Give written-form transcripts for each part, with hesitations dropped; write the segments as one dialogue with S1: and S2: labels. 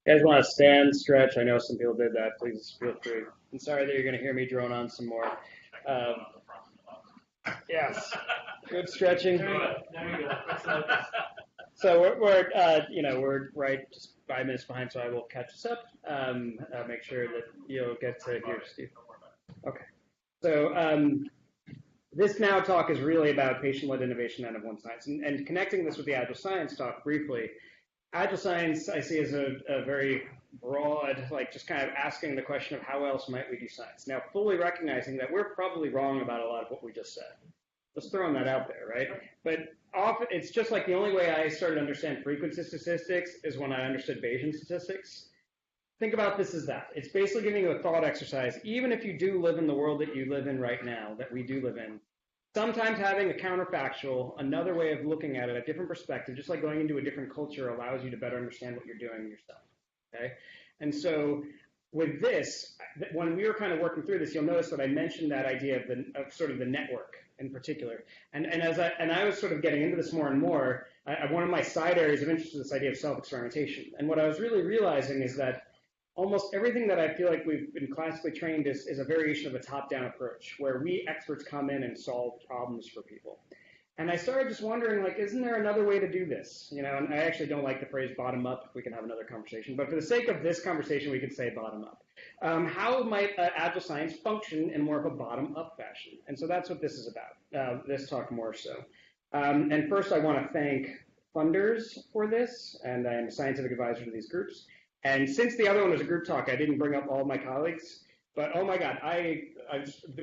S1: You guys want to stand, stretch? I know some people did that. Please feel free. I'm sorry that you're going to hear me drone on some more. Um, yes, good stretching. So we're right just 5 minutes behind, so I will catch us up. Make sure that you'll get to hear Steve. Okay. So this now talk is really about patient-led innovation and n-of-1 science, and connecting this with the Agile Science talk briefly. Agile Science I see as a very broad, like just kind of asking the question of how else might we do science. Now, fully recognizing that we're probably wrong about a lot of what we just said. Just throwing that out there, right? But often it's just like the only way I started to understand frequency statistics is when I understood Bayesian statistics. Think about this as that. It's basically giving you a thought exercise. Even if you do live in the world that you live in right now, that we do live in, sometimes having a counterfactual, another way of looking at it, a different perspective, just like going into a different culture allows you to better understand what you're doing yourself, okay? And so with this, when we were kind of working through this, you'll notice that I mentioned that idea of sort of the network in particular. And I was sort of getting into this more and more, one of my side areas of interest is this idea of self-experimentation. And what I was really realizing is that almost everything that I feel like we've been classically trained is a variation of a top-down approach, where we experts come in and solve problems for people. And I started just wondering, like, isn't there another way to do this? You know, and I actually don't like the phrase bottom-up. We can have another conversation. But for the sake of this conversation, we could say bottom-up. How might Agile Science function in more of a bottom-up fashion? And so that's what this is about, this talk more so. And first, I want to thank funders for this, and I am a scientific advisor to these groups. And since the other one was a group talk, I didn't bring up all of my colleagues. But oh my God,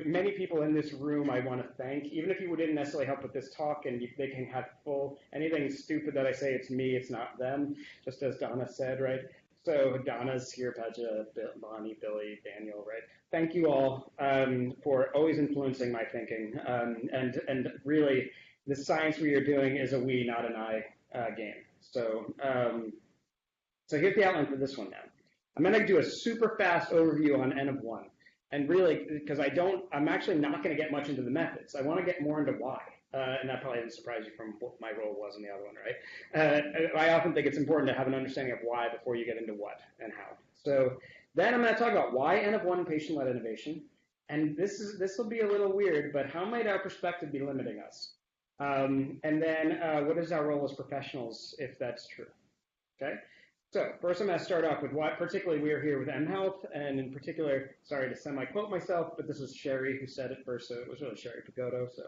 S1: many people in this room I want to thank. Even if you didn't necessarily help with this talk, and they can have anything stupid that I say, it's me, it's not them, just as Donna said, right? So Donna's here, Paja, Bonnie, Billy, Daniel, right? Thank you all for always influencing my thinking. And really, the science we are doing is a we, not an I game. So here's the outline for this one now. I'm going to do a super fast overview on n-of-1. And really, because I'm actually not going to get much into the methods. I want to get more into why. And that probably didn't surprise you from what my role was in the other one, right? I often think it's important to have an understanding of why before you get into what and how. So then I'm going to talk about why n-of-1 patient-led innovation. And this will be a little weird, but how might our perspective be limiting us? And then what is our role as professionals if that's true? Okay. So first I'm going to start off with why particularly we are here with mHealth, and in particular, sorry to semi-quote myself, but this was Sherry who said it first, so it was really Sherry Pagodo. So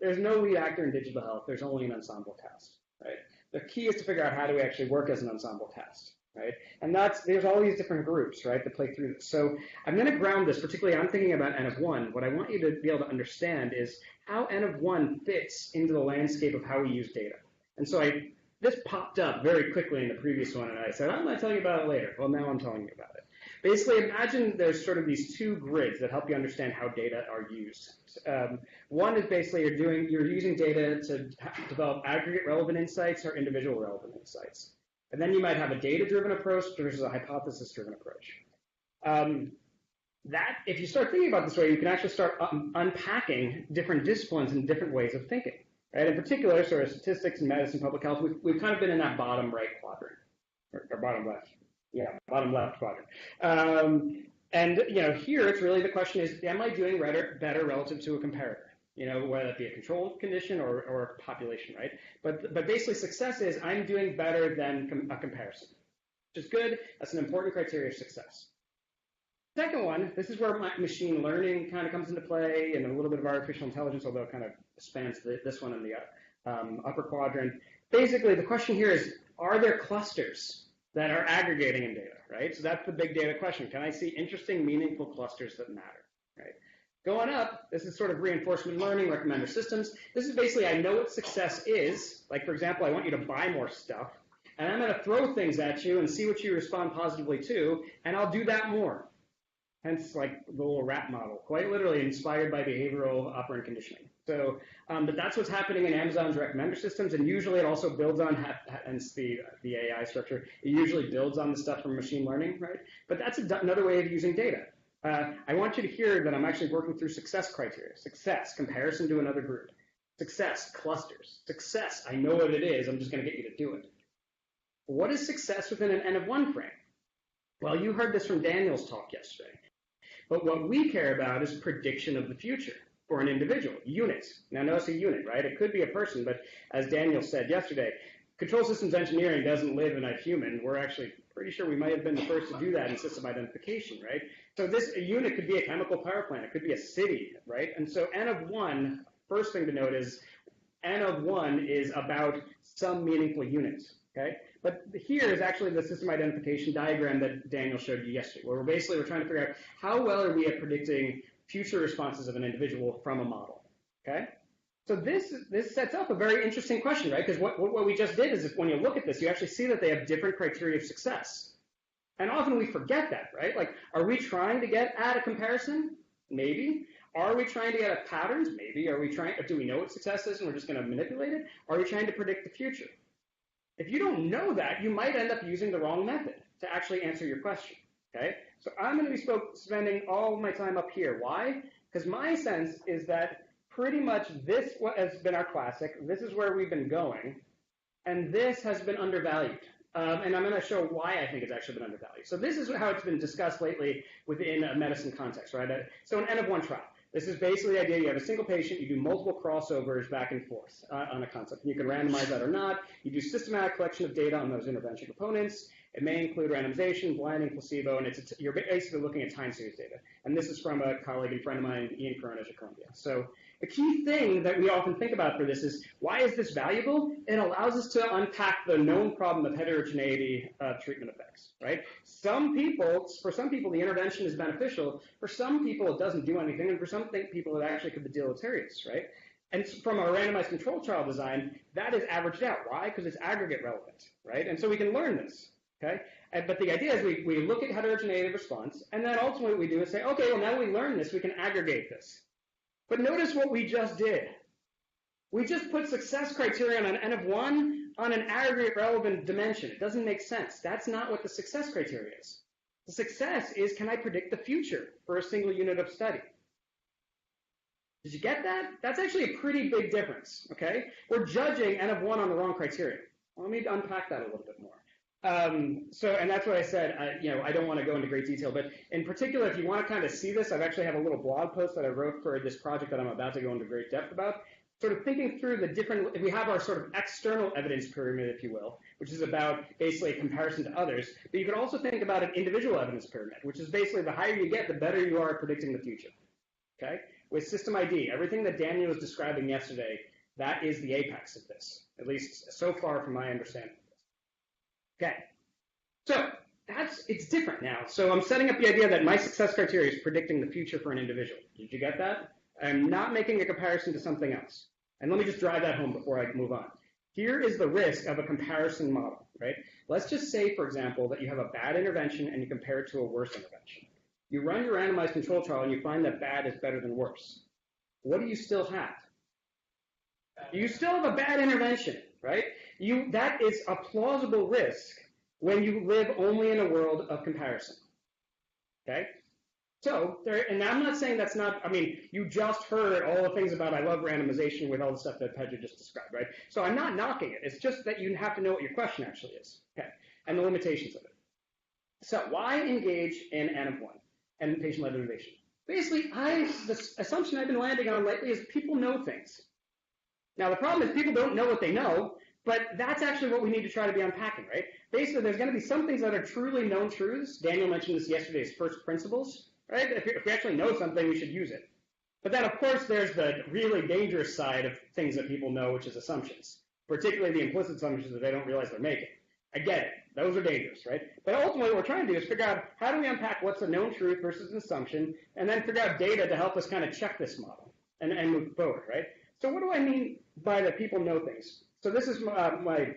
S1: there's no lead actor in digital health. There's only an ensemble cast, right? The key is to figure out how do we actually work as an ensemble cast, right? And there's all these different groups, right, that play through this. So I'm going to ground this, particularly I'm thinking about n-of-1. What I want you to be able to understand is how n-of-1 fits into the landscape of how we use data. And so this popped up very quickly in the previous one, and I said, I'm going to tell you about it later. Well, now I'm telling you about it. Basically, imagine there's sort of these two grids that help you understand how data are used. One is basically you're using data to develop aggregate relevant insights or individual relevant insights. And then you might have a data-driven approach versus a hypothesis-driven approach. If you start thinking about it this way, you can actually start unpacking different disciplines and different ways of thinking. Right? In particular, sort of statistics and medicine, public health, we've kind of been in that bottom right quadrant, or bottom left. Yeah, bottom left quadrant. And here it's really the question is, am I doing better relative to a comparator? Whether it be a control condition or a population, right? But basically success is I'm doing better than a comparison, which is good. That's an important criteria of success. Second one, this is where machine learning kind of comes into play, and a little bit of artificial intelligence, although it kind of spans this one in the upper quadrant. Basically, the question here is, are there clusters that are aggregating in data, right? So that's the big data question. Can I see interesting, meaningful clusters that matter, right? Going up, this is sort of reinforcement learning, recommender systems. This is basically, I know what success is. Like, for example, I want you to buy more stuff, and I'm going to throw things at you and see what you respond positively to, and I'll do that more. Hence, like the little rat model, quite literally inspired by behavioral operant conditioning. So, but that's what's happening in Amazon's recommender systems, and usually it also builds on, hence the AI structure, it usually builds on the stuff from machine learning, right? But that's another way of using data. I want you to hear that I'm actually working through success criteria. Success, comparison to another group. Success, clusters. Success, I know what it is, I'm just going to get you to do it. What is success within an n-of-1 frame? Well, you heard this from Daniel's talk yesterday. But what we care about is prediction of the future for an individual, units. Now notice a unit, right? It could be a person, but as Daniel said yesterday, control systems engineering doesn't live in a human. We're actually pretty sure we might have been the first to do that in system identification, right? So a unit could be a chemical power plant. It could be a city, right? And so n-of-1, first thing to note is n-of-1 is about some meaningful units, okay? But here is actually the system identification diagram that Daniel showed you yesterday, where we're trying to figure out how well are we at predicting future responses of an individual from a model, okay? So this sets up a very interesting question, right? Because what we just did is if when you look at this, you actually see that they have different criteria of success. And often we forget that, right? Like, are we trying to get at a comparison? Maybe. Are we trying to get at patterns? Maybe. Do we know what success is and we're just going to manipulate it? Are we trying to predict the future? If you don't know that, you might end up using the wrong method to actually answer your question, okay? So I'm going to be spending all of my time up here. Why? Because my sense is that pretty much this has been our classic. This is where we've been going, and this has been undervalued. And I'm going to show why I think it's actually been undervalued. So this is how it's been discussed lately within a medicine context, right? So an n-of-1 trial. This is basically the idea you have a single patient, you do multiple crossovers back and forth on a concept. You can randomize that or not. You do systematic collection of data on those intervention components. It may include randomization, blinding, placebo, and you're basically looking at time series data. And this is from a colleague and friend of mine, Ian Coronas at Columbia. So the key thing that we often think about for this is, why is this valuable? It allows us to unpack the known problem of heterogeneity of treatment effects, right? For some people, the intervention is beneficial. For some people, it doesn't do anything. And for some people, it actually could be deleterious, right? And from our randomized control trial design, that is averaged out. Why? Because it's aggregate relevant, right? And so we can learn this, okay? But the idea is we look at heterogeneity of response, and then ultimately what we do is say, okay, well, now we learn this, we can aggregate this. But notice what we just did. We just put success criterion on n-of-1 on an aggregate relevant dimension. It doesn't make sense. That's not what the success criteria is. The success is, can I predict the future for a single unit of study? Did you get that? That's actually a pretty big difference, okay? We're judging n-of-1 on the wrong criteria. Well, let me unpack that a little bit more. And that's what I said. I don't want to go into great detail, but in particular, if you want to kind of see this, I actually have a little blog post that I wrote for this project that I'm about to go into great depth about, sort of thinking through the different, we have our sort of external evidence pyramid, if you will, which is about basically a comparison to others, but you can also think about an individual evidence pyramid, which is basically the higher you get, the better you are at predicting the future, okay? With system ID, everything that Daniel was describing yesterday, that is the apex of this, at least so far from my understanding. Okay, so it's different now. So I'm setting up the idea that my success criteria is predicting the future for an individual. Did you get that? I'm not making a comparison to something else. And let me just drive that home before I move on. Here is the risk of a comparison model, right? Let's just say, for example, that you have a bad intervention and you compare it to a worse intervention. You run your randomized control trial and you find that bad is better than worse. What do you still have? You still have a bad intervention, right? That is a plausible risk when you live only in a world of comparison, okay? So, and I'm not saying that's not, you just heard all the things about I love randomization with all the stuff that Pedro just described, right? So I'm not knocking it. It's just that you have to know what your question actually is, okay? And the limitations of it. So why engage in n-of-1 and patient-led innovation? Basically, the assumption I've been landing on lately is people know things. Now, the problem is people don't know what they know, but that's actually what we need to try to be unpacking, right? Basically, there's going to be some things that are truly known truths. Daniel mentioned this yesterday as first principles, right? If we actually know something, we should use it. But then, of course, there's the really dangerous side of things that people know, which is assumptions, particularly the implicit assumptions that they don't realize they're making. I get it. Those are dangerous, right? But ultimately, what we're trying to do is figure out how do we unpack what's a known truth versus an assumption, and then figure out data to help us kind of check this model and move forward, right? So what do I mean by that people know things? So this is my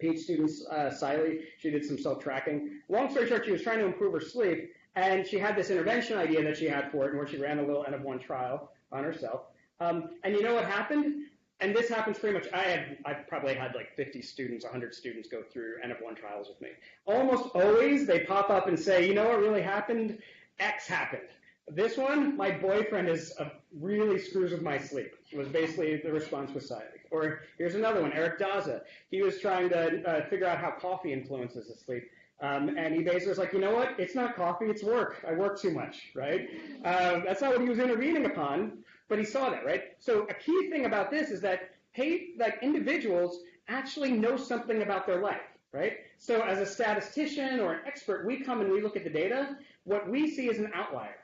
S1: PhD student, Siley. She did some self-tracking. Long story short, she was trying to improve her sleep, and she had this intervention idea that she had for it, where she ran a little n-of-1 trial on herself. And you know what happened? And this happens pretty much, I've probably had like 50 students, 100 students go through n-of-1 trials with me. Almost always they pop up and say, you know what really happened? X happened. This one, my boyfriend is really screws with my sleep, was basically the response was silent. Or here's another one, Eric Daza. He was trying to figure out how coffee influences his sleep. And he basically was like, you know what? It's not coffee, it's work. I work too much, right? That's not what he was intervening upon, but he saw that, right? So a key thing about this is that, hey, like individuals actually know something about their life, right? So as a statistician or an expert, we come and we look at the data. What we see is an outlier.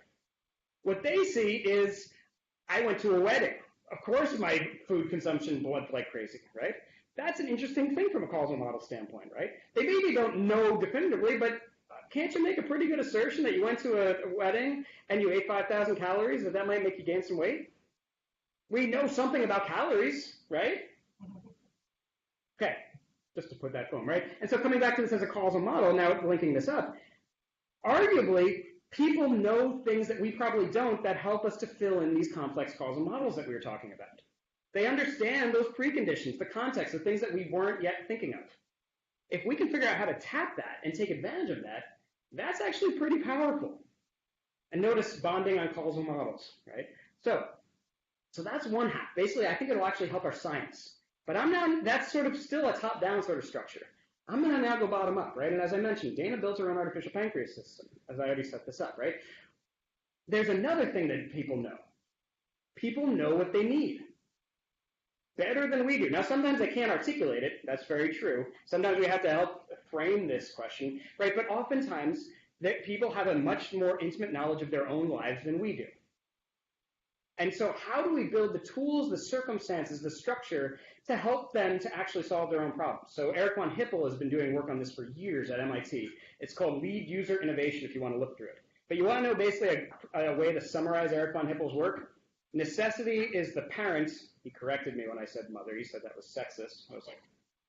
S1: What they see is, I went to a wedding. Of course my food consumption bled like crazy, right? That's an interesting thing from a causal model standpoint, right? They maybe don't know definitively, but can't you make a pretty good assertion that you went to a wedding and you ate 5,000 calories, that might make you gain some weight? We know something about calories, right? Okay, just to put that boom, right? And so coming back to this as a causal model, now linking this up, arguably, people know things that we probably don't that help us to fill in these complex causal models that we were talking about. They understand those preconditions, the context, the things that we weren't yet thinking of. If we can figure out how to tap that and take advantage of that, that's actually pretty powerful. And notice bonding on causal models, right? So that's one half. Basically, I think it'll actually help our science. But that's sort of still a top-down sort of structure. I'm going to now go bottom up, right? And as I mentioned, Dana built her own artificial pancreas system, as I already set this up, right? There's another thing that people know. People know what they need better than we do. Now, sometimes they can't articulate it. That's very true. Sometimes we have to help frame this question, right? But oftentimes, that people have a much more intimate knowledge of their own lives than we do. And so how do we build the tools, the circumstances, the structure to help them to actually solve their own problems? So Eric von Hippel has been doing work on this for years at MIT. It's called Lead User Innovation if you want to look through it. But you want to know basically a way to summarize Eric von Hippel's work? Necessity is the parent. He corrected me when I said mother. He said that was sexist. I was like,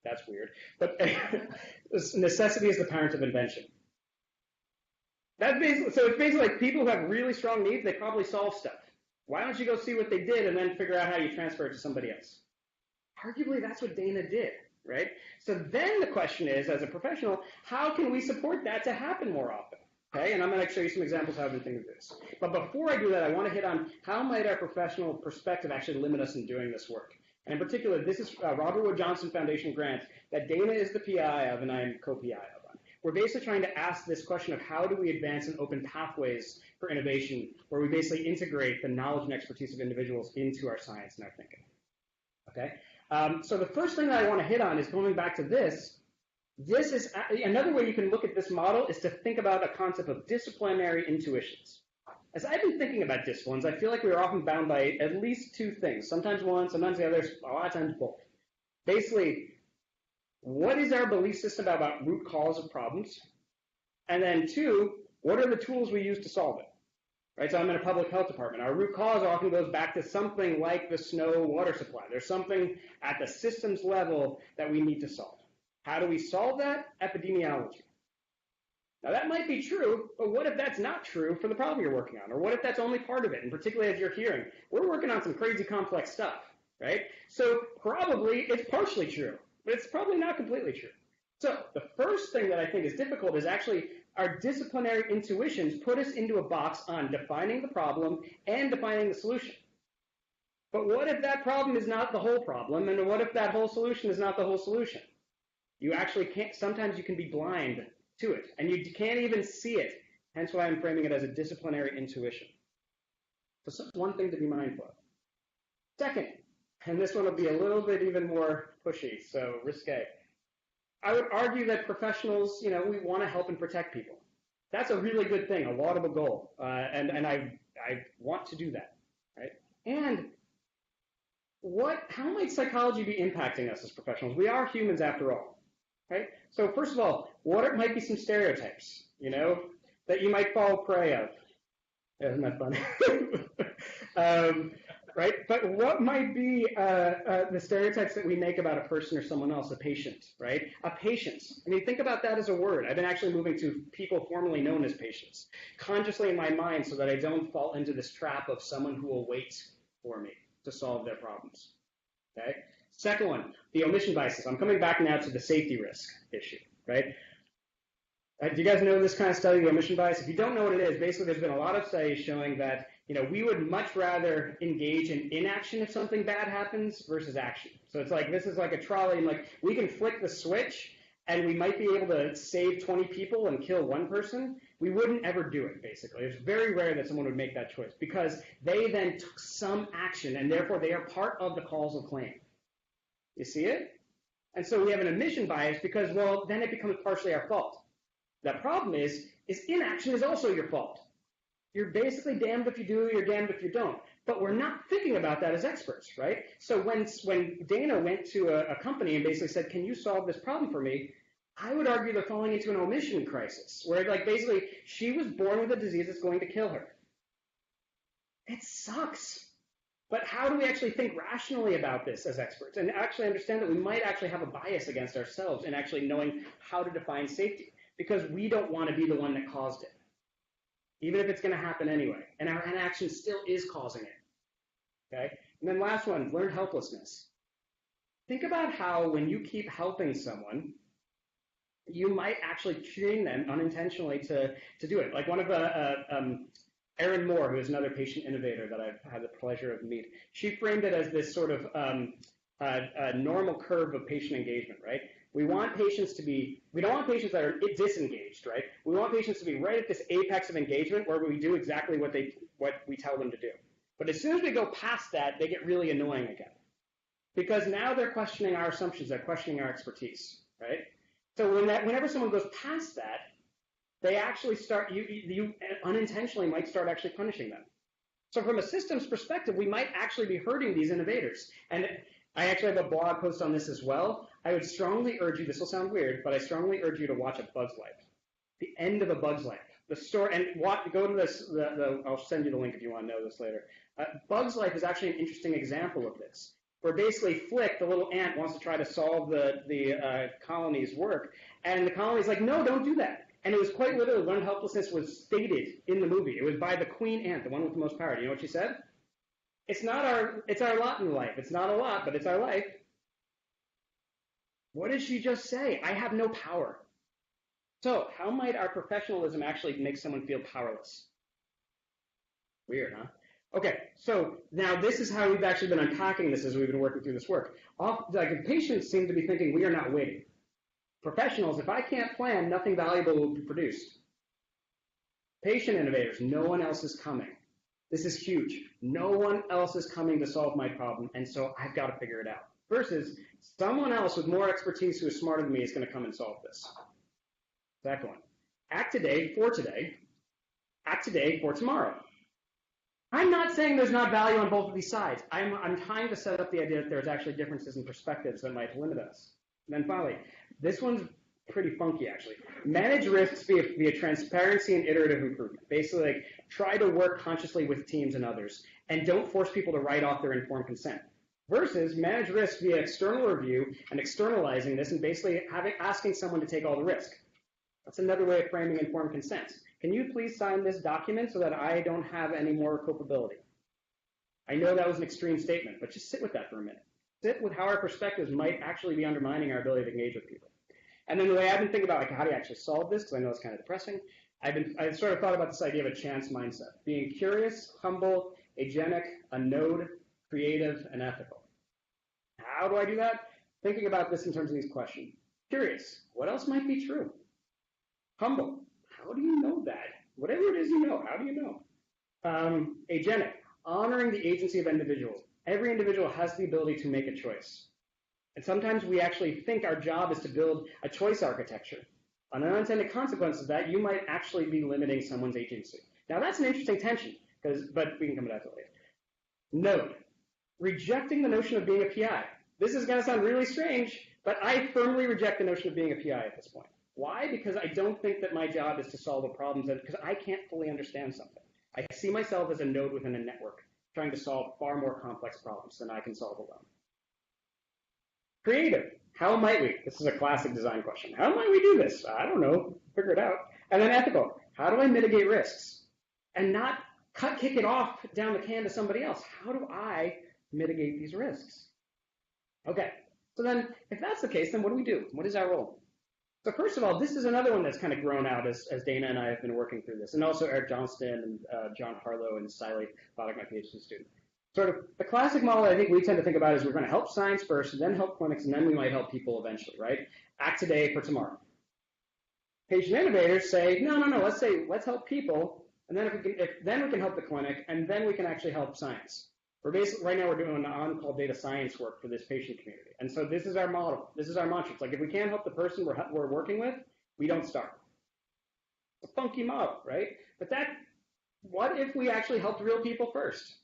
S1: that's weird. But necessity is the parent of invention. So it's basically like people who have really strong needs, they probably solve stuff. Why don't you go see what they did and then figure out how you transfer it to somebody else? Arguably, that's what Dana did, right? So then the question is, as a professional, how can we support that to happen more often? Okay, and I'm going to show you some examples of how we think of this. But before I do that, I want to hit on how might our professional perspective actually limit us in doing this work. And in particular, this is a Robert Wood Johnson Foundation grant that Dana is the PI of and I'm co-PI of. We're basically trying to ask this question of how do we advance and open pathways for innovation where we basically integrate the knowledge and expertise of individuals into our science and our thinking. Okay? So the first thing that I want to hit on is going back to this. This is another way you can look at this model is to think about a concept of disciplinary intuitions. As I've been thinking about disciplines, I feel like we are often bound by at least two things. Sometimes one, sometimes the other, a lot of times both. Basically, what is our belief system about root cause of problems? And then two, what are the tools we use to solve it? Right, so I'm in a public health department. Our root cause often goes back to something like the snow water supply. There's something at the systems level that we need to solve. How do we solve that? Epidemiology. Now that might be true, but what if that's not true for the problem you're working on? Or what if that's only part of it? And particularly as you're hearing, we're working on some crazy complex stuff, right? So probably it's partially true. But it's probably not completely true. So the first thing that I think is difficult is actually our disciplinary intuitions put us into a box on defining the problem and defining the solution. But what if that problem is not the whole problem, and what if that whole solution is not the whole solution? You actually can't, sometimes you can be blind to it, and you can't even see it, hence why I'm framing it as a disciplinary intuition. So one thing to be mindful of. Second, and this one will be a little bit even more pushy, so risque. I would argue that professionals, we want to help and protect people. That's a really good thing, a laudable goal, and I want to do that, right? And how might psychology be impacting us as professionals? We are humans after all, right? So first of all, what might be some stereotypes, that you might fall prey of? Isn't that funny? Right? But what might be the stereotypes that we make about a person or someone else, a patient, right? A patient. I mean, think about that as a word. I've been actually moving to people formerly known as patients, consciously in my mind so that I don't fall into this trap of someone who will wait for me to solve their problems, okay? Second one, the omission biases. I'm coming back now to the safety risk issue, right? Do you guys know this kind of study, the omission bias? If you don't know what it is, basically there's been a lot of studies showing that we would much rather engage in inaction if something bad happens versus action. So it's like, this is like a trolley, and like we can flick the switch and we might be able to save 20 people and kill one person. We wouldn't ever do it, basically. It's very rare that someone would make that choice because they then took some action and therefore they are part of the causal claim. You see it? And so we have an omission bias because, well, then it becomes partially our fault. The problem is inaction is also your fault. You're basically damned if you do, you're damned if you don't. But we're not thinking about that as experts, right? So when Dana went to a company and basically said, can you solve this problem for me? I would argue they're falling into an omission crisis, where like basically she was born with a disease that's going to kill her. It sucks. But how do we actually think rationally about this as experts and actually understand that we might actually have a bias against ourselves in actually knowing how to define safety? Because we don't want to be the one that caused it, even if it's going to happen anyway. And our inaction still is causing it. Okay? And then last one, learned helplessness. Think about how when you keep helping someone, you might actually train them unintentionally to do it. Like one of Erin Moore, who is another patient innovator that I've had the pleasure of meeting, she framed it as this sort of a normal curve of patient engagement, right? We don't want patients that are disengaged, right? We want patients to be right at this apex of engagement where we do exactly what we tell them to do. But as soon as we go past that, they get really annoying again. Because now they're questioning our assumptions, they're questioning our expertise, right? So whenever someone goes past that, they actually start, you unintentionally might start actually punishing them. So from a systems perspective, we might actually be hurting these innovators. And I actually have a blog post on this as well. I would strongly urge you, this will sound weird, but I strongly urge you to watch A Bug's Life. The end of A Bug's Life. The story, and go to this, I'll send you the link if you want to know this later. Bug's Life is actually an interesting example of this, where basically Flick, the little ant, wants to try to solve the colony's work, and the colony's like, no, don't do that. And it was quite literally, learned helplessness was stated in the movie. It was by the queen ant, the one with the most power. Do you know what she said? It's our lot in life. It's not a lot, but it's our life. What did she just say? I have no power. So how might our professionalism actually make someone feel powerless? Weird, huh? Okay, so now this is how we've actually been unpacking this as we've been working through this work. Like patients seem to be thinking we are not waiting. Professionals, if I can't plan, nothing valuable will be produced. Patient innovators, no one else is coming. This is huge. No one else is coming to solve my problem, and so I've got to figure it out. Versus someone else with more expertise who is smarter than me is going to come and solve this. Second one, act today for today. Act today for tomorrow. I'm not saying there's not value on both of these sides. I'm trying to set up the idea that there's actually differences in perspectives that might limit us. And then finally, this one's pretty funky, actually. Manage risks via transparency and iterative improvement. Basically, like, try to work consciously with teams and others, and don't force people to write off their informed consent. Versus manage risk via external review and externalizing this and basically asking someone to take all the risk. That's another way of framing informed consent. Can you please sign this document so that I don't have any more culpability? I know that was an extreme statement, but just sit with that for a minute. Sit with how our perspectives might actually be undermining our ability to engage with people. And then the way I've been thinking about, like, how do you actually solve this, because I know it's kind of depressing, I've sort of thought about this idea of a chance mindset. Being curious, humble, agenic, a node, creative, and ethical. How do I do that? Thinking about this in terms of these questions. Curious, what else might be true? Humble, how do you know that? Whatever it is you know, how do you know? Agenic, honoring the agency of individuals. Every individual has the ability to make a choice. And sometimes we actually think our job is to build a choice architecture. An unintended consequence of that, you might actually be limiting someone's agency. Now that's an interesting tension, but we can come to that later. Node, rejecting the notion of being a PI. This is going to sound really strange, but I firmly reject the notion of being a PI at this point. Why? Because I don't think that my job is to solve the problems, because I can't fully understand something. I see myself as a node within a network, trying to solve far more complex problems than I can solve alone. Creative, how might we? This is a classic design question. How might we do this? I don't know, figure it out. And then ethical, how do I mitigate risks? And not kick it off down the can to somebody else. How do I mitigate these risks? Okay, so then if that's the case, then what do we do? What is our role? So first of all, this is another one that's kind of grown out as Dana and I have been working through this, and also Eric Johnston and John Harlow and Siley Boddick, my PhD student. Sort of the classic model I think we tend to think about is we're going to help science first, and then help clinics, and then we might help people eventually, right? Act today for tomorrow. Patient innovators say, no, let's help people, and then then we can help the clinic, and then we can actually help science. Right now we're doing on-call data science work for this patient community. And so this is our model. This is our mantra. It's like if we can't help the person we're working with, we don't start. It's a funky model, right? But what if we actually helped real people first?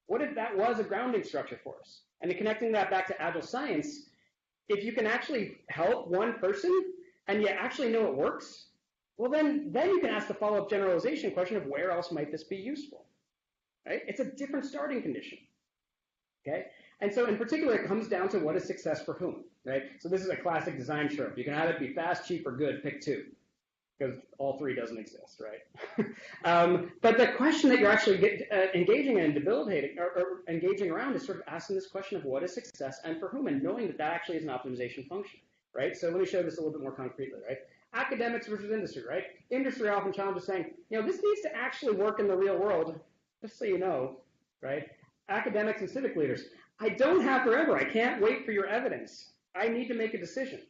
S1: What if that was a grounding structure for us? And in connecting that back to Agile Science, if you can actually help one person and you actually know it works, well then you can ask the follow-up generalization question of where else might this be useful, right? It's a different starting condition. Okay, and so in particular, it comes down to what is success for whom, right? So this is a classic design trope. You can have it be fast, cheap, or good. Pick two, because all three doesn't exist, right? But the question that you're actually engaging in, debilitating, or engaging around is sort of asking this question of what is success and for whom, and knowing that that actually is an optimization function, right? So let me show this a little bit more concretely, right? Academics versus industry, right? Industry often challenges saying, this needs to actually work in the real world, just so you know, right? Academics and civic leaders, I don't have forever. I can't wait for your evidence. I need to make a decision.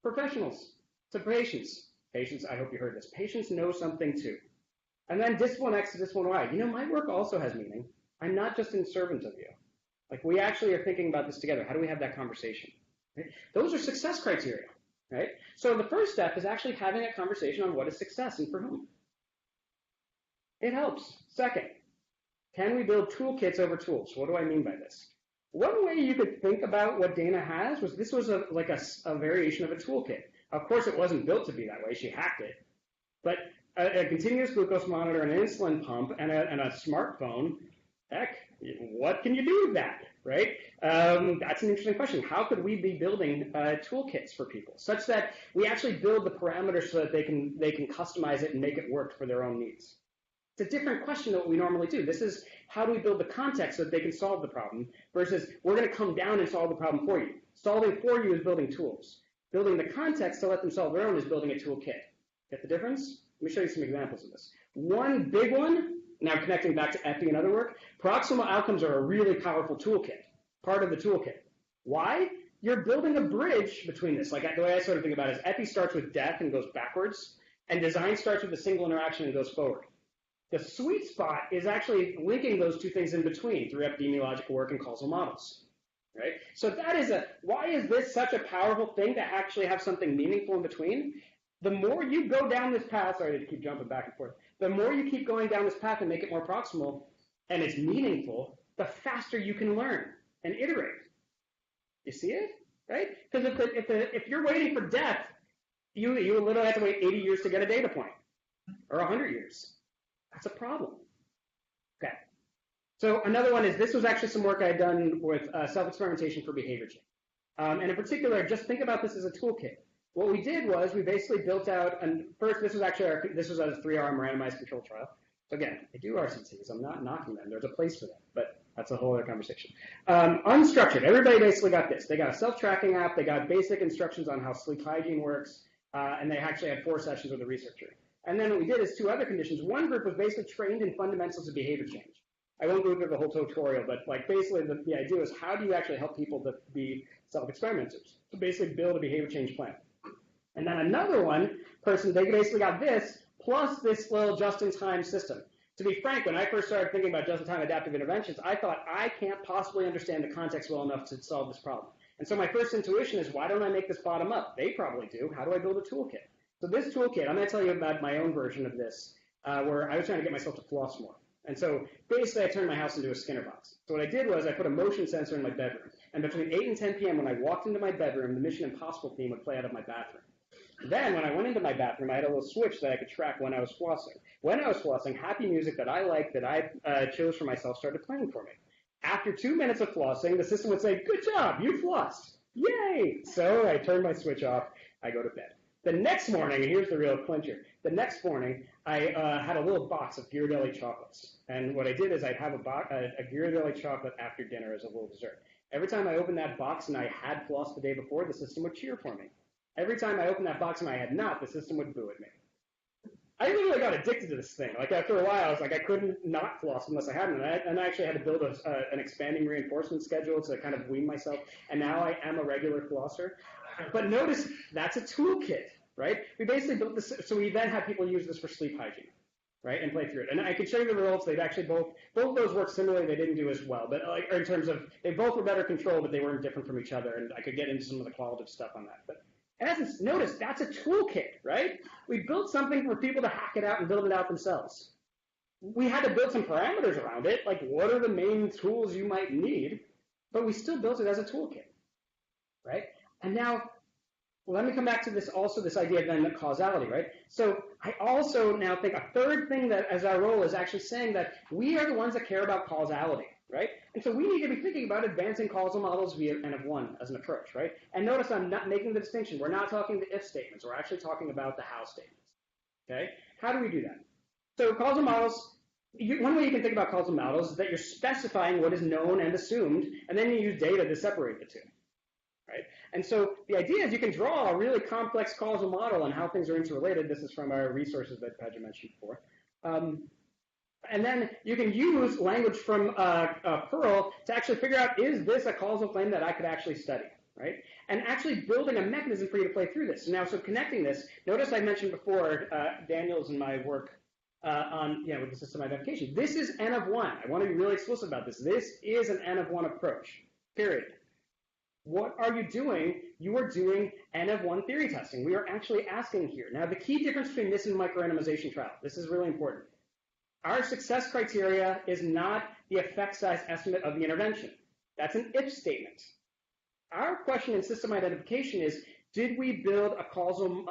S1: Professionals, to patients. Patients, I hope you heard this. Patients know something too. And then discipline X to discipline Y. My work also has meaning. I'm not just in servant of you. Like, we actually are thinking about this together. How do we have that conversation? Right? Those are success criteria, right? So the first step is actually having a conversation on what is success and for whom. It helps. Second, can we build toolkits over tools? What do I mean by this? One way you could think about what Dana has was this was a variation of a toolkit. Of course, it wasn't built to be that way. She hacked it. But a continuous glucose monitor, an insulin pump, and a smartphone, heck, what can you do with that, right? That's an interesting question. How could we be building toolkits for people such that we actually build the parameters so that they can customize it and make it work for their own needs? It's a different question than what we normally do. This is how do we build the context so that they can solve the problem versus we're going to come down and solve the problem for you. Solving for you is building tools. Building the context to let them solve their own is building a toolkit. Get the difference? Let me show you some examples of this. One big one, now connecting back to EPI and other work, proximal outcomes are a really powerful toolkit, part of the toolkit. Why? You're building a bridge between this. Like the way I sort of think about it is EPI starts with death and goes backwards, and design starts with a single interaction and goes forward. The sweet spot is actually linking those two things in between through epidemiological work and causal models, right? So that is why is this such a powerful thing to actually have something meaningful in between? The more you go down this path, sorry to keep jumping back and forth, the more you keep going down this path and make it more proximal and it's meaningful, the faster you can learn and iterate. You see it, right? Because if you're waiting for death, you literally have to wait 80 years to get a data point, or 100 years. That's a problem. Okay. So another one is, this was actually some work I had done with self-experimentation for behavior change. And in particular, just think about this as a toolkit. What we did was we basically built out, and first this was a 3-arm randomized control trial. So again, I do RCTs. I'm not knocking them. There's a place for them, but that's a whole other conversation. Unstructured. Everybody basically got this. They got a self-tracking app. They got basic instructions on how sleep hygiene works, and they actually had 4 sessions with a researcher. And then what we did is 2 other conditions. One group was basically trained in fundamentals of behavior change. I won't go through the whole tutorial, but like basically the idea is how do you actually help people to be self-experimenters? So basically build a behavior change plan. And then another person, they basically got this plus this little just-in-time system. To be frank, when I first started thinking about just-in-time adaptive interventions, I thought I can't possibly understand the context well enough to solve this problem. And so my first intuition is, why don't I make this bottom up? They probably do. How do I build a toolkit? So this toolkit, I'm going to tell you about my own version of this, where I was trying to get myself to floss more. And so basically I turned my house into a Skinner box. So what I did was I put a motion sensor in my bedroom. And between 8 and 10 p.m. when I walked into my bedroom, the Mission Impossible theme would play out of my bathroom. Then when I went into my bathroom, I had a little switch that I could track when I was flossing. When I was flossing, happy music that I liked, that I chose for myself, started playing for me. After 2 minutes of flossing, the system would say, good job, you flossed. Yay! So I turned my switch off. I go to bed. The next morning, and here's the real clincher, the next morning, I had a little box of Ghirardelli chocolates. And what I did is I'd have a Ghirardelli chocolate after dinner as a little dessert. Every time I opened that box and I had flossed the day before, the system would cheer for me. Every time I opened that box and I had not, the system would boo at me. I literally got addicted to this thing. Like after a while, I was like, I couldn't not floss unless I hadn't. And I actually had to build an expanding reinforcement schedule to kind of wean myself. And now I am a regular flosser. But notice that's a toolkit, right? We basically built this, so we then had people use this for sleep hygiene, right, and play through it. And I could show you the results. They've actually both of those worked similarly. They didn't do as well, but like in terms of they both were better controlled, but they weren't different from each other. And I could get into some of the qualitative stuff on that. But in essence, notice that's a toolkit, right? We built something for people to hack it out and build it out themselves. We had to build some parameters around it, like what are the main tools you might need, but we still built it as a toolkit, right? And now, let me come back to this also, this idea of then causality, right? So I also now think a third thing that as our role is actually saying that we are the ones that care about causality, right? And so we need to be thinking about advancing causal models via n-of-1 as an approach, right? And notice I'm not making the distinction. We're not talking the if statements. We're actually talking about the how statements, okay? How do we do that? So causal models, one way you can think about causal models is that you're specifying what is known and assumed, and then you use data to separate the two. Right? And so the idea is you can draw a really complex causal model on how things are interrelated. This is from our resources that Pedro mentioned before. And then you can use language from Perl to actually figure out, is this a causal claim that I could actually study? Right? And actually building a mechanism for you to play through this. Now, so connecting this, notice I mentioned before, Daniel's and my work with the system identification. This is n-of-1. I want to be really explicit about this. This is an n-of-1 approach, period. What are you doing? You are doing n-of-1 theory testing. We are actually asking here. Now, the key difference between this and micro-randomization trial, this is really important. Our success criteria is not the effect size estimate of the intervention. That's an if statement. Our question in system identification is, did we build a causal,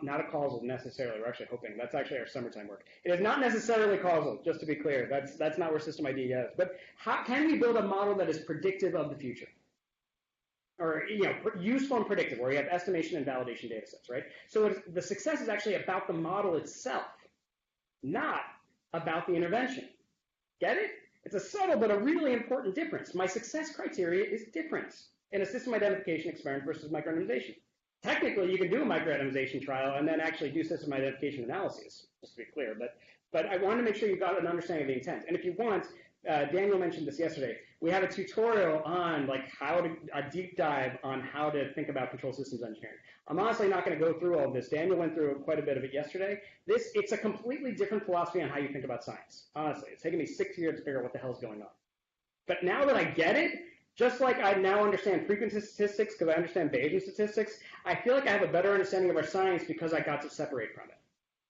S1: not a causal necessarily, we're actually hoping, that's actually our summertime work. It is not necessarily causal, just to be clear. That's not where system ID is. But how can we build a model that is predictive of the future? Or useful and predictive, where you have estimation and validation data sets, right? So the success is actually about the model itself, not about the intervention. Get it? It's a subtle but a really important difference. My success criteria is different in a system identification experiment versus micro-randomization. Technically, you can do a micro-randomization trial and then actually do system identification analyses, just to be clear. But I want to make sure you've got an understanding of the intent. And if you want, Daniel mentioned this yesterday. We have a tutorial on a deep dive on how to think about control systems engineering. I'm honestly not going to go through all of this. Daniel went through quite a bit of it yesterday. It's a completely different philosophy on how you think about science. Honestly, it's taken me 6 years to figure out what the hell's going on. But now that I get it, just like I now understand frequency statistics because I understand Bayesian statistics, I feel like I have a better understanding of our science because I got to separate from it.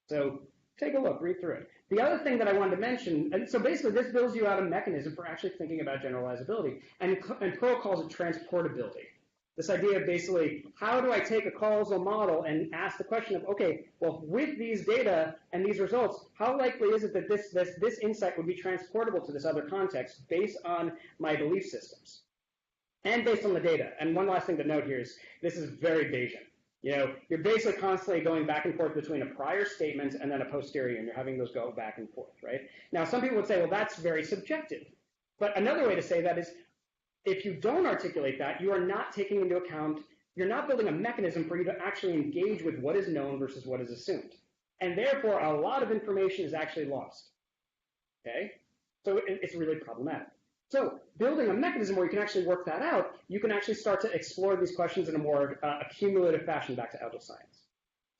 S1: So take a look, read through it. The other thing that I wanted to mention, and so basically this builds you out a mechanism for actually thinking about generalizability, and Perl calls it transportability. This idea of basically, how do I take a causal model and ask the question of, okay, well, with these data and these results, how likely is it that this insight would be transportable to this other context based on my belief systems and based on the data? And one last thing to note here is this is very Bayesian. You're basically constantly going back and forth between a prior statement and then a posterior, and you're having those go back and forth, right? Now, some people would say, well, that's very subjective. But another way to say that is, if you don't articulate that, you are not taking into account, you're not building a mechanism for you to actually engage with what is known versus what is assumed. And therefore, a lot of information is actually lost, okay? So it's really problematic. So building a mechanism where you can actually work that out, you can actually start to explore these questions in a more accumulative fashion back to Agile Science.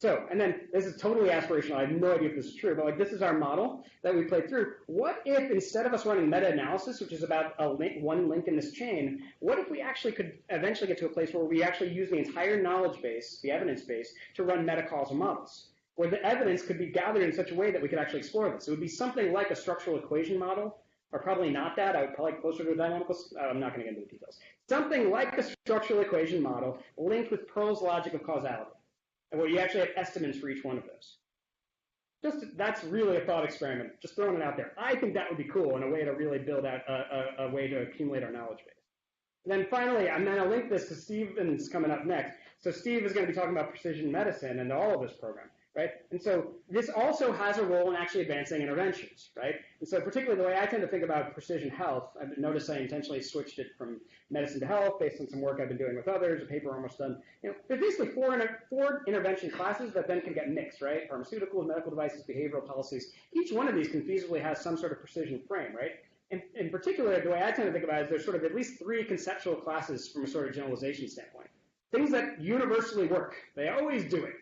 S1: So, and then this is totally aspirational. I have no idea if this is true, but this is our model that we played through. What if instead of us running meta-analysis, which is about one link in this chain, what if we actually could eventually get to a place where we actually use the entire knowledge base, the evidence base, to run meta-causal models, where the evidence could be gathered in such a way that we could actually explore this? It would be something like a structural equation model, or probably not that. I would probably closer to a dynamical. I'm not going to get into the details. Something like a structural equation model linked with Perl's logic of causality, and where you actually have estimates for each one of those. That's really a thought experiment. Just throwing it out there. I think that would be cool and a way to really build out a way to accumulate our knowledge base. And then finally, I'm going to link this to Steven's coming up next. So Steve is going to be talking about precision medicine and all of this program. right? And so this also has a role in actually advancing interventions, right? And so particularly the way I tend to think about precision health, I've noticed I intentionally switched it from medicine to health based on some work I've been doing with others, a paper almost done. There's basically four intervention classes that then can get mixed, right? Pharmaceuticals, medical devices, behavioral policies. Each one of these can feasibly have some sort of precision frame, right? In particular, the way I tend to think about it is there's sort of at least three conceptual classes from a sort of generalization standpoint. Things that universally work. They always do it.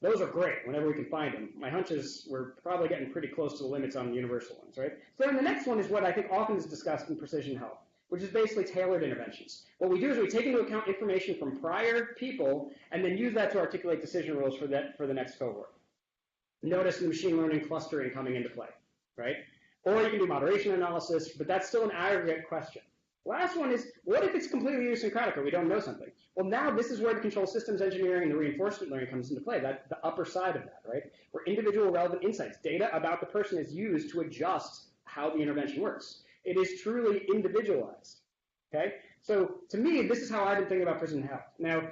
S1: Those are great whenever we can find them. My hunch is we're probably getting pretty close to the limits on the universal ones, right? So then the next one is what I think often is discussed in precision health, which is basically tailored interventions. What we do is we take into account information from prior people and then use that to articulate decision rules for the next cohort. Notice the machine learning clustering coming into play, right? Or you can do moderation analysis, but that's still an aggregate question. Last one is, what if it's completely idiosyncratic or we don't know something? Well, now this is where the control systems engineering and the reinforcement learning comes into play, the upper side of that, right? Where individual relevant insights, data about the person is used to adjust how the intervention works. It is truly individualized, okay? So to me, this is how I've been thinking about precision health. Now,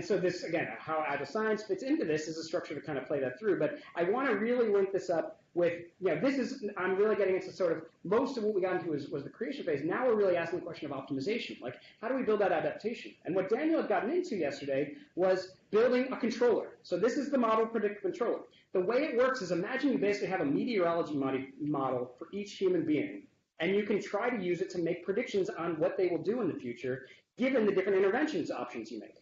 S1: so this, again, how Agile Science fits into this is a structure to kind of play that through, but I want to really link this up with, I'm really getting into sort of, most of what we got into was the creation phase. Now we're really asking the question of optimization. Like, how do we build that adaptation? And what Daniel had gotten into yesterday was building a controller. So this is the model predictive controller. The way it works is imagine you basically have a meteorology model for each human being, and you can try to use it to make predictions on what they will do in the future, given the different interventions options you make.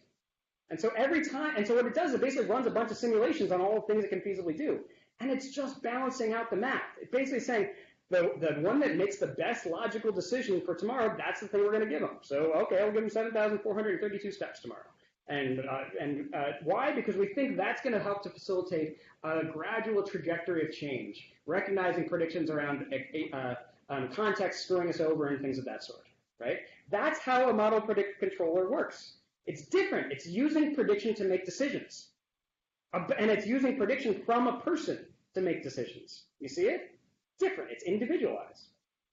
S1: And so what it does is it basically runs a bunch of simulations on all the things it can feasibly do. And it's just balancing out the math. It's basically saying the one that makes the best logical decision for tomorrow, that's the thing we're going to give them. So, okay, I'll give them 7,432 steps tomorrow. And why? Because we think that's going to help to facilitate a gradual trajectory of change, recognizing predictions around context screwing us over and things of that sort, right? That's how a model predictive controller works. It's different. It's using prediction to make decisions. And it's using prediction from a person to make decisions. You see it? Different. It's individualized.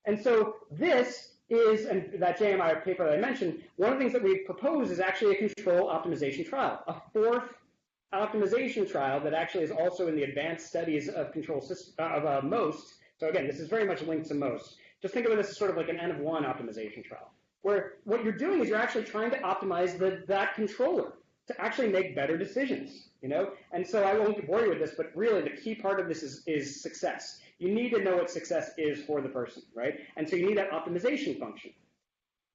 S1: And so this is, and that JMI paper that I mentioned, one of the things that we propose is actually a control optimization trial, a fourth optimization trial that actually is also in the advanced studies of control system, of MOST. So again, this is very much linked to MOST. Just think of it as sort of like an n-of-1 optimization trial, where what you're doing is you're actually trying to optimize that controller to actually make better decisions, And so I won't bore you with this, but really the key part of this is success. You need to know what success is for the person, right? And so you need that optimization function,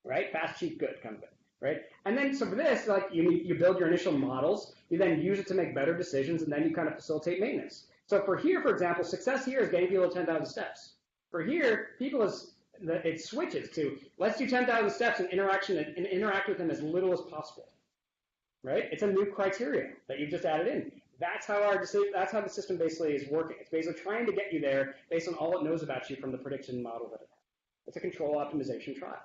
S1: right? Fast, cheap, good kind of thing, right? And then so for this, like you build your initial models, you then use it to make better decisions, and then you kind of facilitate maintenance. So for here, for example, success here is getting people to 10,000 steps. For here, it switches to let's do 10,000 steps and interact with them as little as possible. Right? It's a new criteria that you've just added in. That's how the system basically is working. It's basically trying to get you there based on all it knows about you from the prediction model that it has. It's a control optimization trial.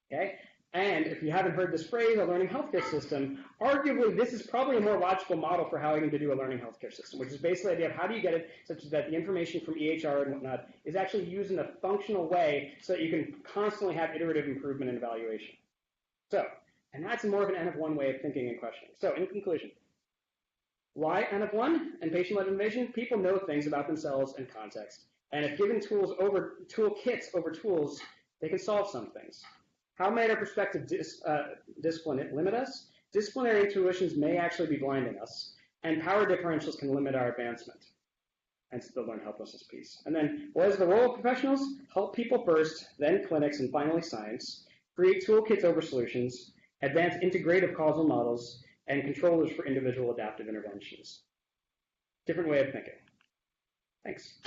S1: Okay? And if you haven't heard this phrase, a learning healthcare system, arguably this is probably a more logical model for how you're going to do a learning healthcare system, which is basically the idea of how do you get it such that the information from EHR and whatnot is actually used in a functional way so that you can constantly have iterative improvement and evaluation. So, and that's more of an N-of-1 way of thinking and questioning. So in conclusion, why N-of-1 and patient-led innovation? People know things about themselves and context. And if given toolkits over tools, they can solve some things. How may our perspective discipline limit us? Disciplinary intuitions may actually be blinding us. And power differentials can limit our advancement. And it's the learn helplessness piece. And then what is the role of professionals? Help people first, then clinics, and finally science. Create toolkits over solutions. Advance integrative causal models, and controllers for individual adaptive interventions. Different way of thinking. Thanks.